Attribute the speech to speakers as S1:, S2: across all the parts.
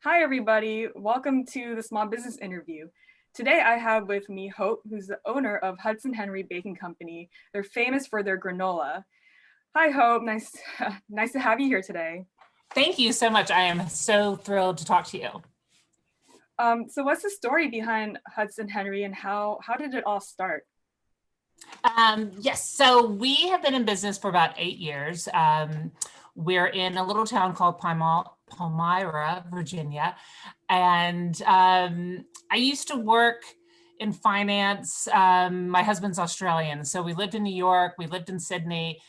S1: Hi, everybody. Welcome to the Small Business Interview. Today, I have with me Hope, who's the owner of Hudson Henry Baking Company. They're famous for their granola. Hi, Hope. Nice to have you here today.
S2: Thank you so much. I am so thrilled to talk to you.
S1: So what's the story behind Hudson Henry and how did it all start?
S2: Yes, so we have been in business for about 8 years. We're in a little town called Palmyra, Virginia. And I used to work in finance. My husband's Australian. So we lived in New York, we lived in Sydney,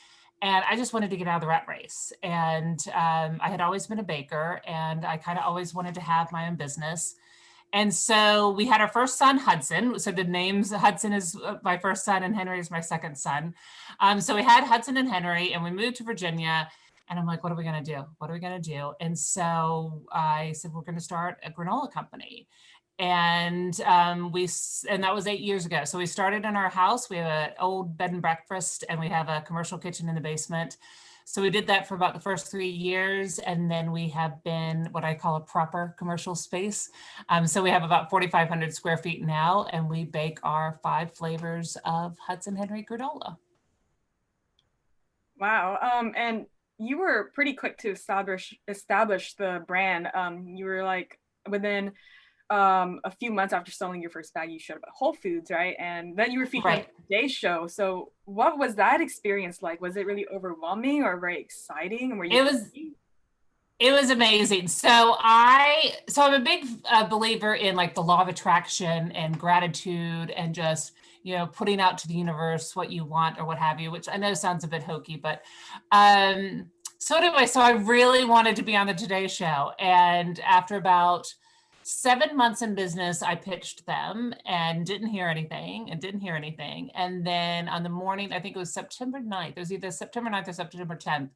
S2: and I just wanted to get out of the rat race. And I had always been a baker, and I kind of always wanted to have my own business. And so we had our first son, Hudson. So the names, Hudson is my first son and Henry is my second son. So we had Hudson and Henry, and we moved to Virginia. And I'm like, what are we going to do? What are we going to do? And so I said, we're going to start a granola company. And and that was 8 years ago. So we started in our house. We have an old bed and breakfast, and we have a commercial kitchen in the basement. So we did that for about the first 3 years. And then we have been what I call a proper commercial space. So we have about 4,500 square feet now, and we bake our 5 flavors of Hudson Henry granola.
S1: Wow. And you were pretty quick to establish the brand. You were like within a few months after selling your first bag, you showed up at Whole Foods, right? And then you were featured on
S2: Right.
S1: the Today Show. So what was that experience like? Was it really overwhelming or very exciting? And were you
S2: It was It was amazing. So I'm a big believer in like the law of attraction and gratitude and just, putting out to the universe what you want or what have you, which I know sounds a bit hokey, but so I really wanted to be on the Today Show. And after about 7 months in business, I pitched them and didn't hear anything. And then on the morning, I think it was September 9th, it was either September 9th or September 10th,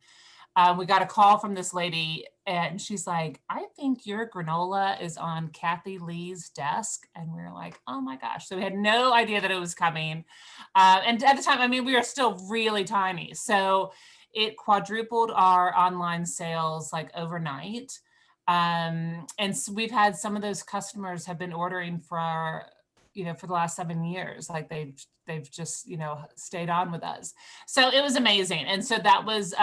S2: we got a call from this lady, and she's like, I think your granola is on Kathy Lee's desk. And we were like, oh my gosh. So we had no idea that it was coming. And at the time, I mean, we were still really tiny. So it quadrupled our online sales like overnight. And so we've had some of those customers have been ordering for the last 7 years. Like they've just, stayed on with us. So it was amazing. And so that was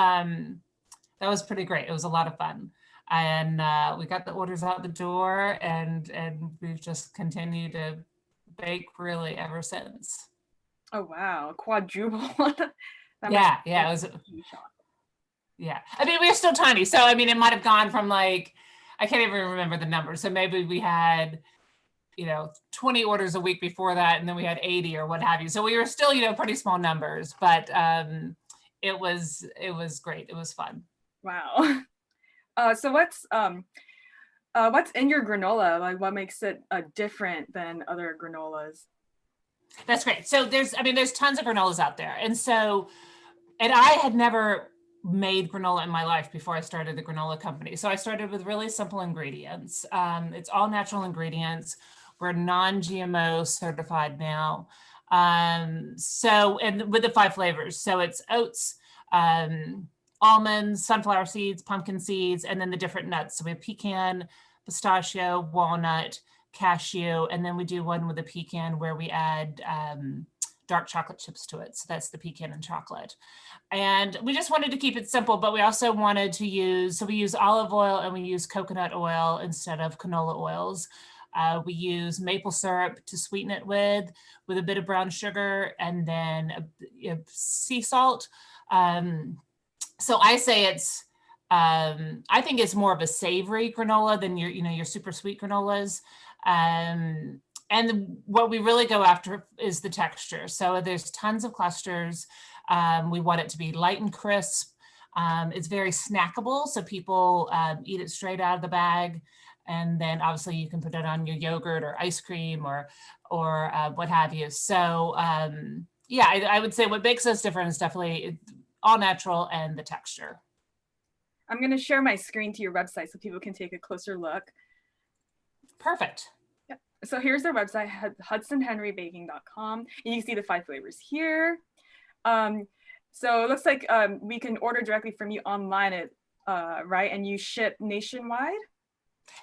S2: pretty great. It was a lot of fun. And we got the orders out the door, and we've just continued to bake really ever since.
S1: Oh wow, quadruple. That must
S2: Yeah,
S1: be
S2: yeah, it was,
S1: a huge shock.
S2: yeah. I mean, we were still tiny. So, I mean, it might have gone from like, I can't even remember the number. So maybe we had, 20 orders a week before that, and then we had 80 or what have you. So we were still, pretty small numbers, but it was great. It was fun.
S1: Wow. So what's in your granola? Like what makes it different than other granolas?
S2: That's great. So there's tons of granolas out there. And I had never made granola in my life before I started the granola company. So I started with really simple ingredients. It's all natural ingredients. We're non-GMO certified now. And with the 5 flavors. So it's oats, almonds, sunflower seeds, pumpkin seeds, and then the different nuts. So we have pecan, pistachio, walnut, cashew, and then we do one with a pecan where we add dark chocolate chips to it. So that's the pecan and chocolate. And we just wanted to keep it simple, but we also wanted to we use olive oil and we use coconut oil instead of canola oils. We use maple syrup to sweeten it with a bit of brown sugar, and then sea salt. So I say I think it's more of a savory granola than your super sweet granolas. And what we really go after is the texture. So there's tons of clusters. We want it to be light and crisp. It's very snackable, so people eat it straight out of the bag. And then obviously you can put it on your yogurt or ice cream or what have you. So yeah, I would say what makes us different is definitely all natural and the texture.
S1: I'm going to share my screen to your website so people can take a closer look.
S2: Perfect.
S1: Yep. So here's their website, hudsonhenrybaking.com. And you can see the 5 flavors here. So it looks like we can order directly from you online, right? And you ship nationwide?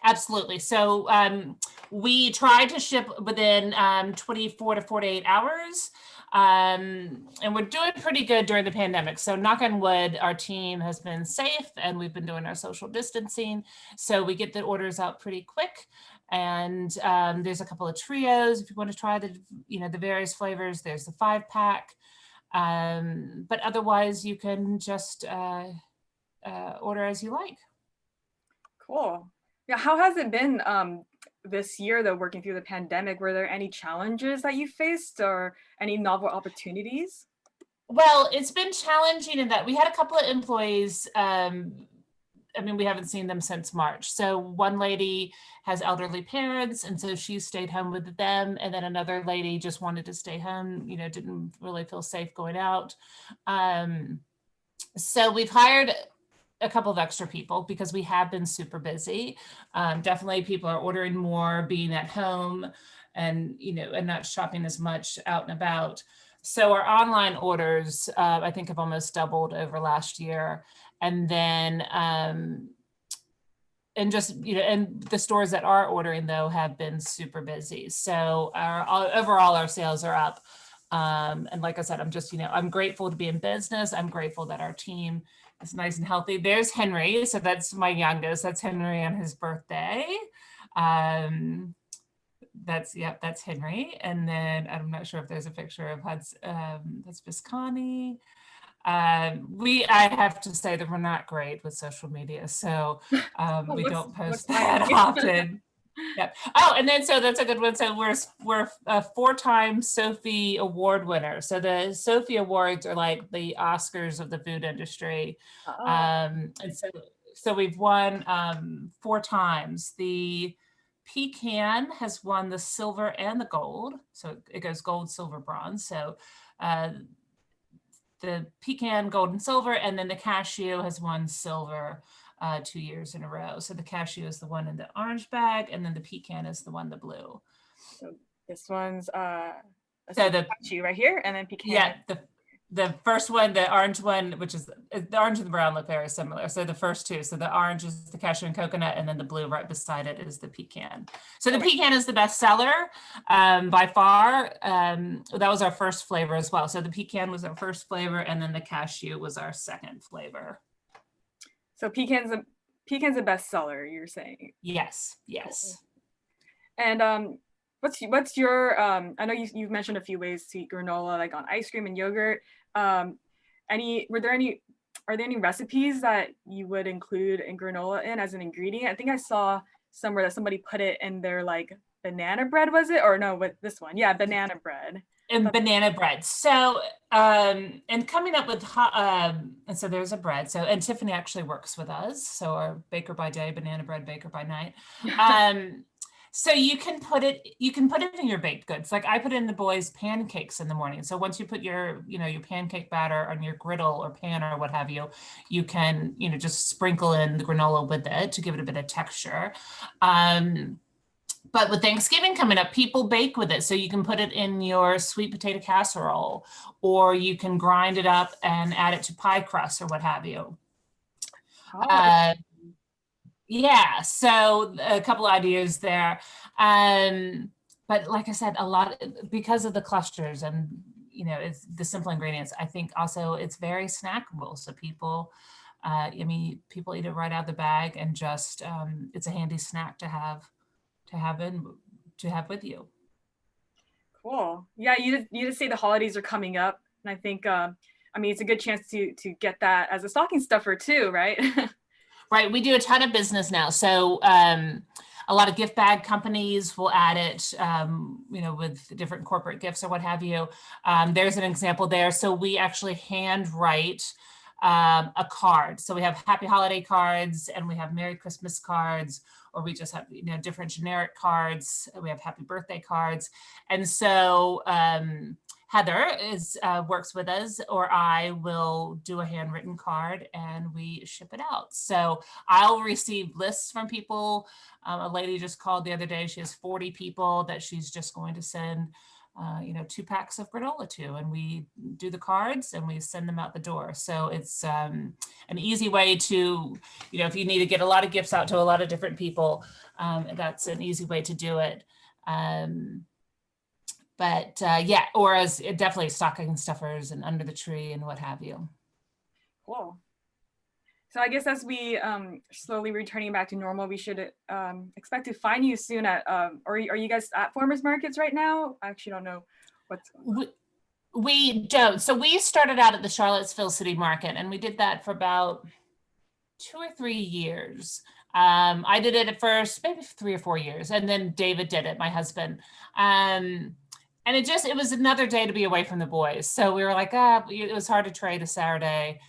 S2: Absolutely. So we try to ship within 24 to 48 hours. And we're doing pretty good during the pandemic. So knock on wood, our team has been safe and we've been doing our social distancing. So we get the orders out pretty quick. And there's a couple of trios. If you want to try the various flavors, there's the 5-pack. But otherwise you can just order as you like.
S1: Cool. Yeah, how has it been this year though, working through the pandemic? Were there any challenges that you faced or any novel opportunities?
S2: Well, it's been challenging in that we had a couple of employees. We haven't seen them since March. So one lady has elderly parents, and so she stayed home with them. And then another lady just wanted to stay home, didn't really feel safe going out. So we've hired a couple of extra people because we have been super busy. Definitely people are ordering more, being at home and not shopping as much out and about. So our online orders, I think, have almost doubled over last year. And then, and the stores that are ordering though have been super busy. So overall our sales are up. And like I said, I'm grateful to be in business. I'm grateful that our team is nice and healthy. There's Henry. So that's my youngest. That's Henry on his birthday. That's Henry. And then I'm not sure if there's a picture of Hudson. That's Visconti. I have to say that we're not great with social media. So we don't post that often. Yep. Oh, and then so that's a good one. So we're a 4-time Sophie Award winner. So the Sophie Awards are like the Oscars of the food industry. And so we've won 4 times. The pecan has won the silver and the gold. So it goes gold, silver, bronze. So the pecan, gold, and silver, and then the cashew has won silver 2 years in a row. So the cashew is the one in the orange bag, and then the pecan is the one, the blue.
S1: So this one's so the cashew right here, and then pecan.
S2: Yeah, the first one, the orange one, which is the orange and the brown look very similar. So the first two, so the orange is the cashew and coconut, and then the blue right beside it is the pecan. So the pecan is the best seller by far. That was our first flavor as well. So the pecan was our first flavor, and then the cashew was our second flavor.
S1: So pecan's a best seller, you're saying?
S2: Yes.
S1: Cool. And what's your I know you've mentioned a few ways to eat granola, like on ice cream and yogurt. Are there any recipes that you would include in granola as an ingredient? I think I saw somewhere that somebody put it in their like banana bread, was it? Or no, with this one. Yeah, banana bread.
S2: And banana bread. So, and coming up with and so there's a bread. So, and Tiffany actually works with us. So our baker by day, banana bread baker by night. So you can put it in your baked goods. Like I put in the boys' pancakes in the morning. So once you put your pancake batter on your griddle or pan or what have you, you can, just sprinkle in the granola with it to give it a bit of texture. But with Thanksgiving coming up, people bake with it. So you can put it in your sweet potato casserole, or you can grind it up and add it to pie crust or what have you. Yeah, so a couple ideas there. But like I said, a lot because of the clusters and, it's the simple ingredients. I think also it's very snackable. So people, people eat it right out of the bag and just, it's a handy snack to have with you.
S1: Cool. Yeah, you just say the holidays are coming up, and I think it's a good chance to get that as a stocking stuffer too, right?
S2: Right. We do a ton of business now. So a lot of gift bag companies will add it, with different corporate gifts or what have you. There's an example there. So we actually handwrite a card. So we have happy holiday cards and we have Merry Christmas cards, or we just have, different generic cards. We have happy birthday cards. And so Heather works with us, or I will do a handwritten card and we ship it out. So I'll receive lists from people. A lady just called the other day. She has 40 people that she's just going to send 2 packs of granola to, and we do the cards and we send them out the door. So it's an easy way to, if you need to get a lot of gifts out to a lot of different people, that's an easy way to do it. Yeah, or as definitely stocking stuffers and under the tree and what have you.
S1: Cool. So I guess as we slowly returning back to normal, we should expect to find you soon at, or are you guys at farmers markets right now? I actually don't know what's going on.
S2: We don't. So we started out at the Charlottesville City Market, and we did that for about 2 or 3 years. I did it at first, maybe 3 or 4 years, and then David did it, my husband. And it was another day to be away from the boys. So we were like, it was hard to trade a Saturday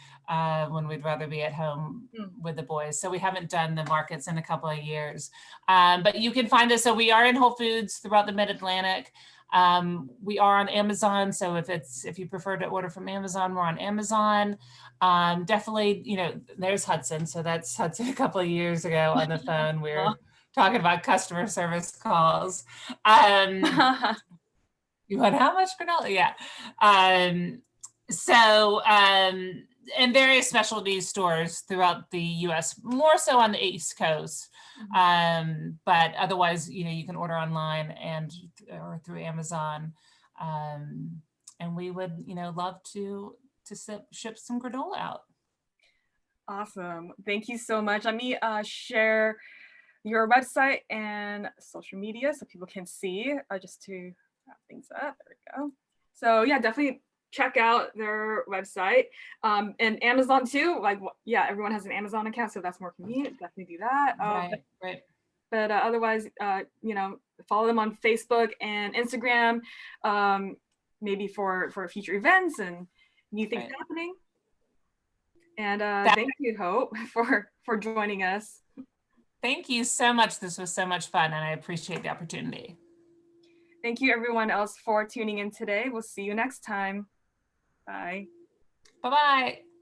S2: when we'd rather be at home with the boys. So we haven't done the markets in a couple of years. But you can find us. So we are in Whole Foods throughout the Mid-Atlantic. We are on Amazon. So if you prefer to order from Amazon, we're on Amazon. Definitely, there's Hudson. So that's Hudson a couple of years ago on the phone. We're talking about customer service calls. You want how much granola? Yeah. And various specialty stores throughout the US, more so on the East Coast. But otherwise, you can order online or through Amazon. And we would, love to ship some granola out.
S1: Awesome. Thank you so much. Let me share your website and social media so people can see, just to wrap things up. There we go. So yeah, definitely check out their website, and Amazon too. Everyone has an Amazon account, so that's more convenient. Definitely do that.
S2: Right.
S1: But otherwise, follow them on Facebook and Instagram, maybe for future events and new things happening. And thank you, Hope, for joining us.
S2: Thank you so much. This was so much fun, and I appreciate the opportunity.
S1: Thank you, everyone else, for tuning in today. We'll see you next time. Bye.
S2: Bye-bye.